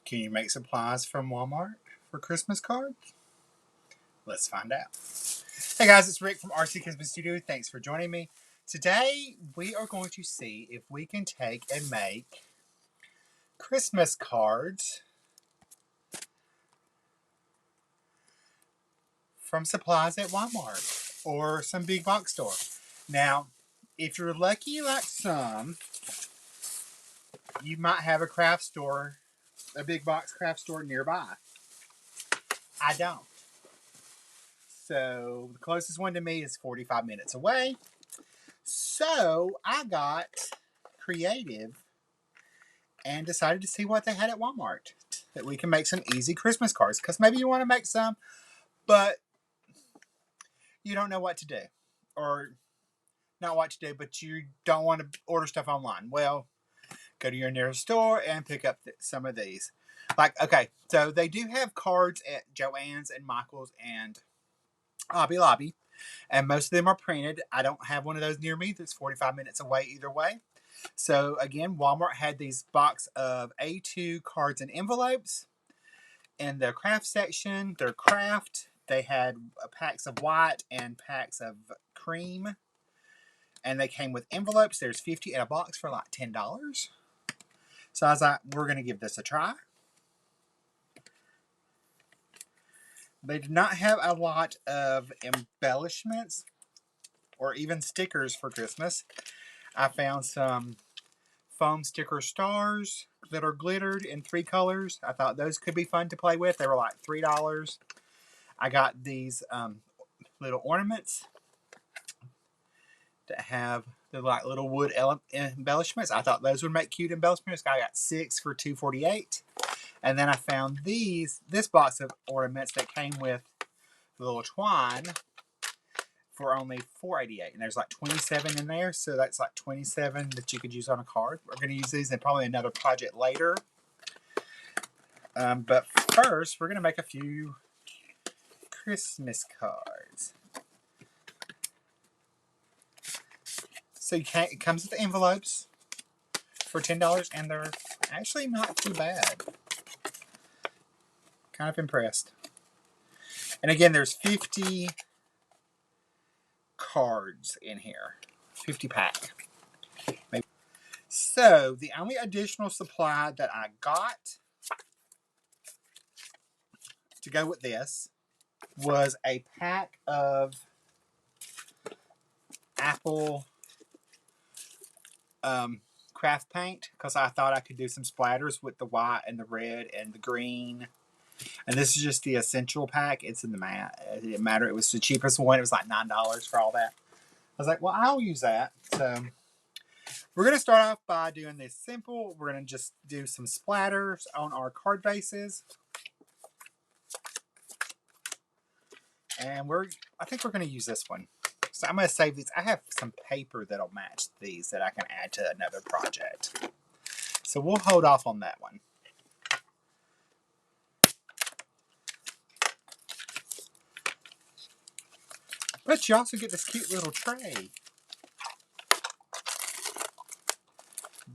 Can you make supplies from Walmart for Christmas cards? Let's find out. Hey guys, it's Rick from RC Christmas Studio. Thanks for joining me. Today we are going to see if we can take and make Christmas cards from supplies at Walmart or some big box store. Now, if you're lucky like some, you might have a craft store, a big box craft store nearby. I don't. So the closest one to me is 45 minutes away. So I got creative and decided to see what they had at Walmart. That we can make some easy Christmas cards. Because maybe you want to make some, but you don't know what to do. Or not what to do, but you don't want to order stuff online. Well, go to your nearest store and pick up some of these. Like, okay, so they do have cards at Joann's and Michael's and Hobby Lobby. And most of them are printed. I don't have one of those near me that's 45 minutes away either way. So again, Walmart had these box of A2 cards and envelopes. In their craft section, their craft, they had packs of white and packs of cream. And they came with envelopes. There's 50 in a box for like $10. So I was like, we're going to give this a try. They did not have a lot of embellishments or even stickers for Christmas. I found some foam sticker stars that are glittered in 3 colors. I thought those could be fun to play with. They were like $3. I got these little ornaments that have the like little wood embellishments. I thought those would make cute embellishments. I got 6 for $2.48. And then I found this box of ornaments that came with the little twine for only $4.88. And there's like 27 in there, so that's like 27 that you could use on a card. We're going to use these in probably another project later. But first, we're going to make a few Christmas cards. So it comes with envelopes for $10, and they're actually not too bad. Kind of impressed. And again, there's 50 cards in here. 50 pack. Maybe. So, the only additional supply that I got to go with this was a pack of apple craft paint, because I thought I could do some splatters with the white and the red and the green. And this is just the essential pack. It's in the mat. It didn't matter. It was the cheapest one. It was like $9 for all that. I was like, well, I'll use that. So we're going to start off by doing this simple. We're going to just do some splatters on our card bases. And I think we're going to use this one. So I'm going to save these. I have some paper that'll match these that I can add to another project. So we'll hold off on that one. But you also get this cute little tray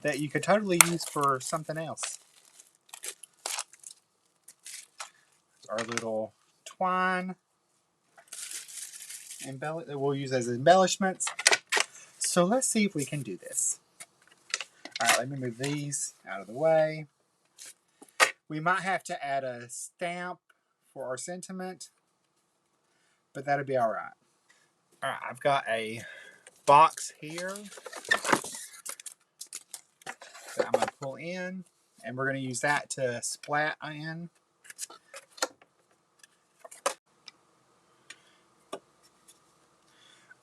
that you could totally use for something else. Our little twine that we'll use as embellishments. So let's see if we can do this. Alright, let me move these out of the way. We might have to add a stamp for our sentiment, but that'll be alright. Alright, I've got a box here that I'm going to pull in, and we're going to use that to splat in.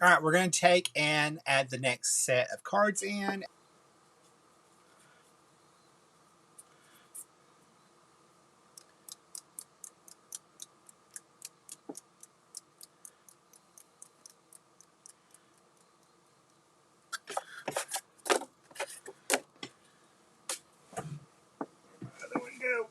Alright, we're going to take and add the next set of cards in. There we go.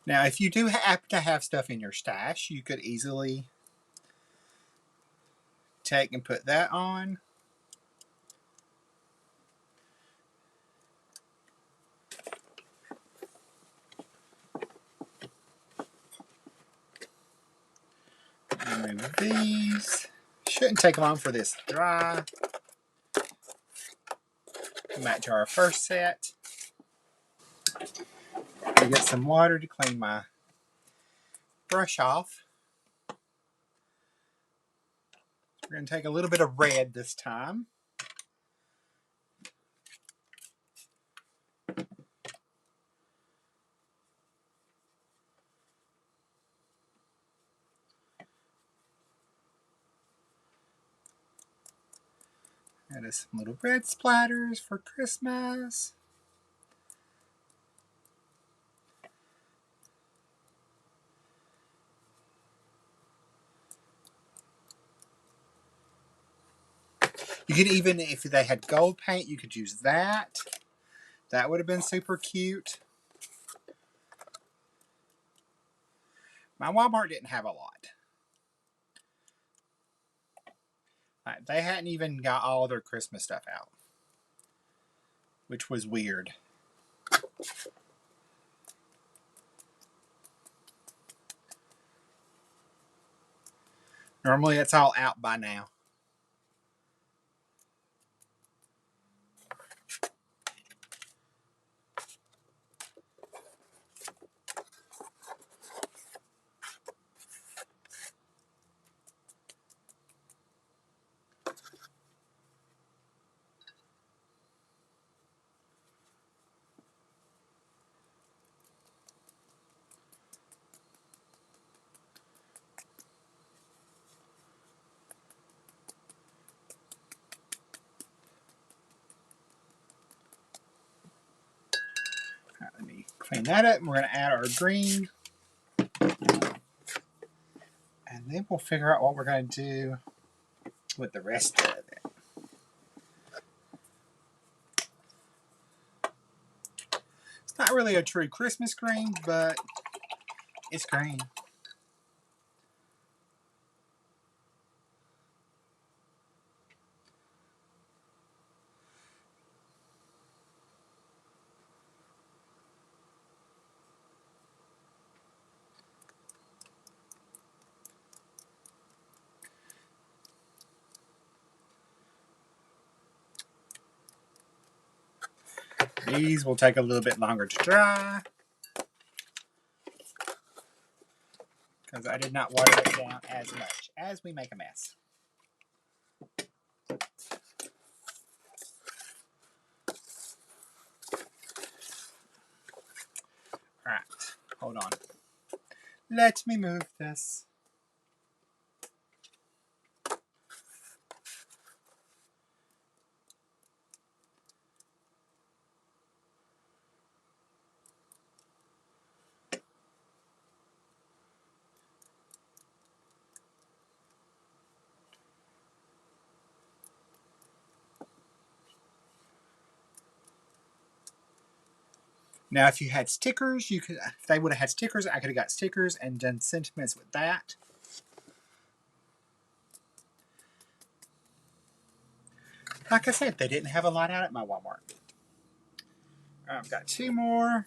Now, if you do happen to have stuff in your stash, you could easily take and put that on. Remove these. Shouldn't take long for this to dry. Come back to our first set. I'll get some water to clean my brush off. We're going to take a little bit of red this time. That is some little red splatters for Christmas. You could even, if they had gold paint, you could use that. That would have been super cute. My Walmart didn't have a lot. They hadn't even got all their Christmas stuff out, which was weird. Normally it's all out by now. Right, let me clean that up. We're going to add our green. And then we'll figure out what we're going to do with the rest of it. It's not really a true Christmas green, but it's green. These will take a little bit longer to dry because I did not water it down as much as we make a mess. All right, hold on. Let me move this. Now, if you had stickers, you could. If they would have had stickers, I could have got stickers and done sentiments with that. Like I said, they didn't have a lot out at my Walmart. I've got two more.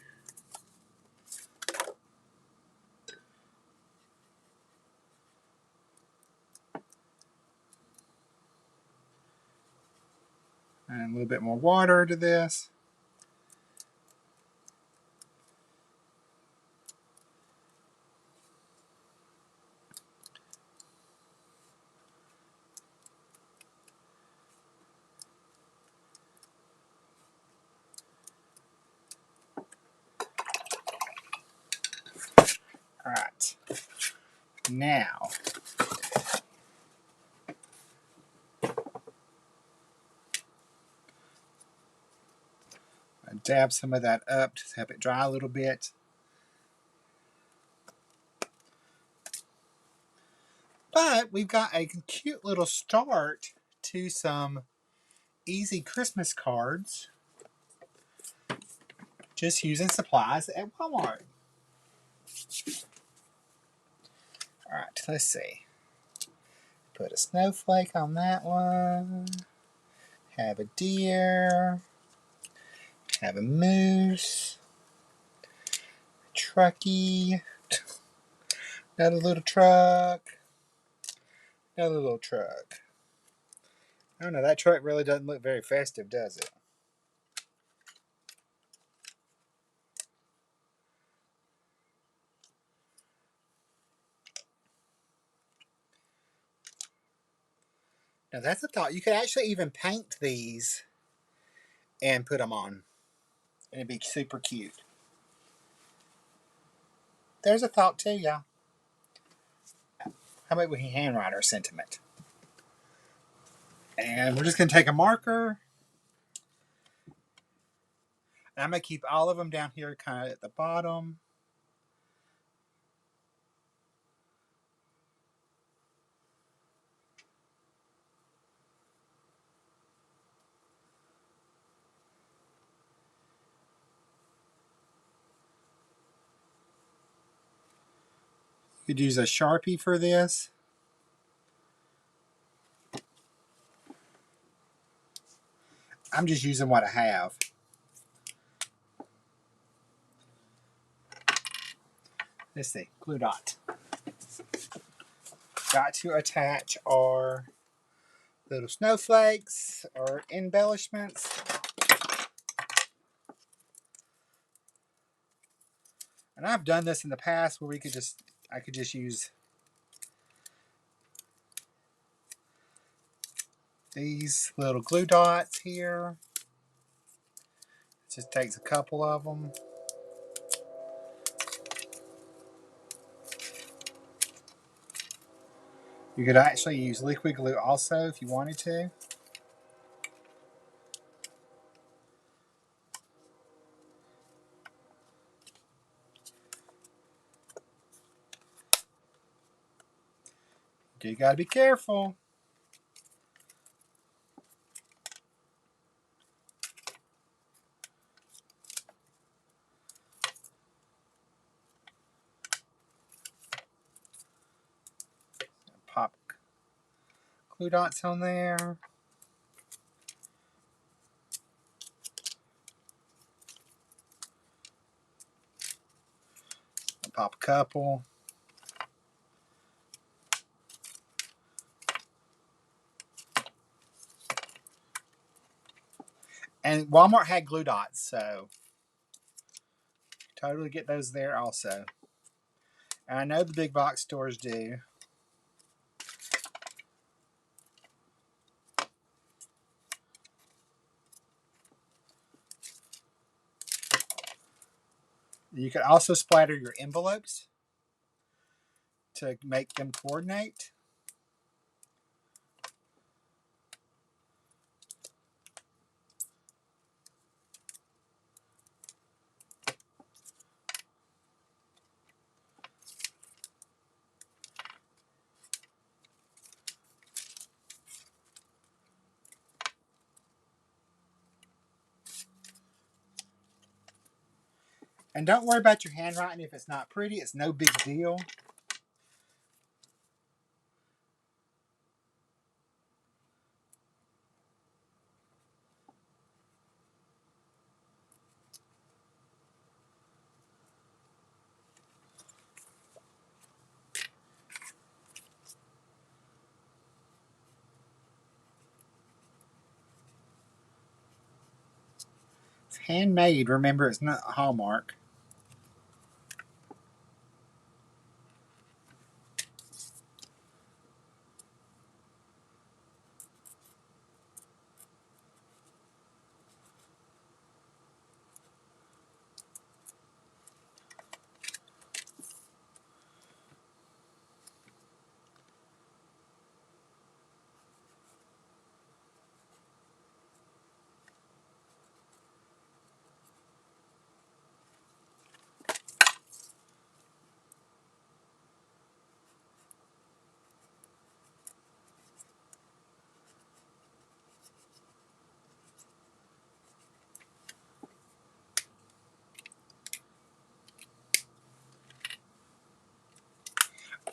And a little bit more water to this. All right. Now, I dab some of that up to have it dry a little bit. But we've got a cute little start to some easy Christmas cards just using supplies at Walmart. All right, let's see. put a snowflake on that one. Have a deer. Have a moose. Trucky. Another little truck. Another little truck. I don't know, that truck really doesn't look very festive, does it? Now that's a thought. You could actually even paint these and put them on. And it'd be super cute. There's a thought too, y'all. How about we handwrite our sentiment? And we're just going to take a marker. And I'm going to keep all of them down here kind of at the bottom. You could use a Sharpie for this. I'm just using what I have. Let's see, glue dot. Got to attach our little snowflakes or embellishments. And I've done this in the past where I could just use these little glue dots here. It just takes a couple of them. You could actually use liquid glue also if you wanted to. You gotta be careful. Pop glue dots on there. Pop a couple. And Walmart had glue dots, so totally get those there also. And I know the big box stores do. You can also splatter your envelopes to make them coordinate. And don't worry about your handwriting if it's not pretty. It's no big deal. It's handmade. Remember, it's not Hallmark.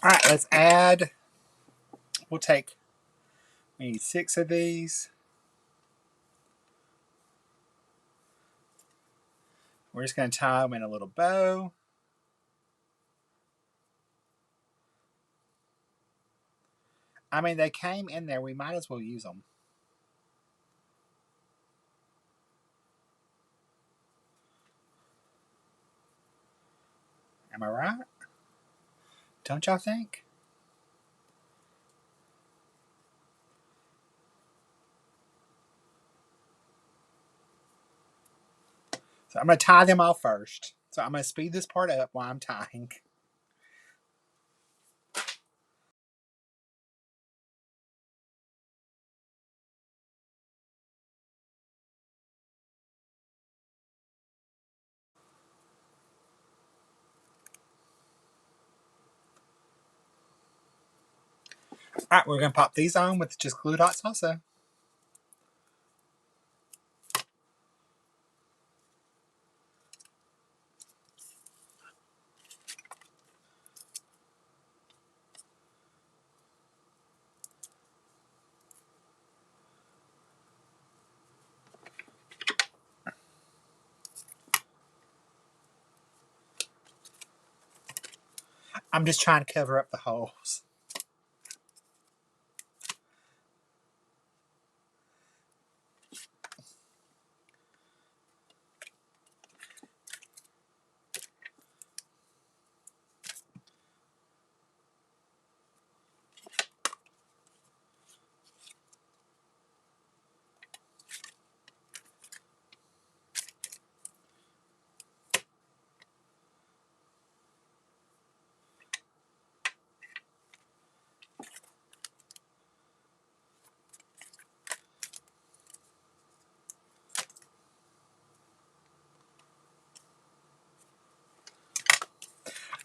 All right, let's add. We'll take We need 6 of these. We're just going to tie them in a little bow. I mean, they came in there. We might as well use them. Am I right? Don't y'all think? So I'm going to tie them all first. So I'm going to speed this part up while I'm tying. Alright, we're going to pop these on with just glue dots also. I'm just trying to cover up the holes.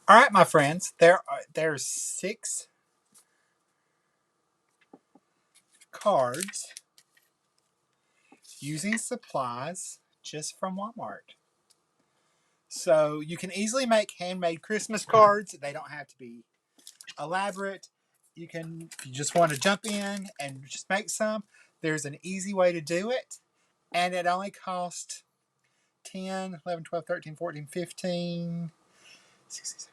Alright, my friends, there's 6 cards using supplies just from Walmart. So you can easily make handmade Christmas cards. They don't have to be elaborate. You just want to jump in and just make some. There's an easy way to do it. And it only costs 10, 11, 12, 13, 14, 15, 16, 17,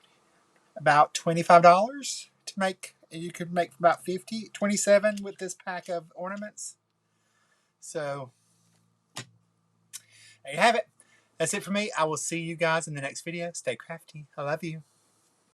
about $25 to make. You could make about 50, 27 with this pack of ornaments. So there you have it. That's it for me. I will see you guys in the next video. Stay crafty. I love you.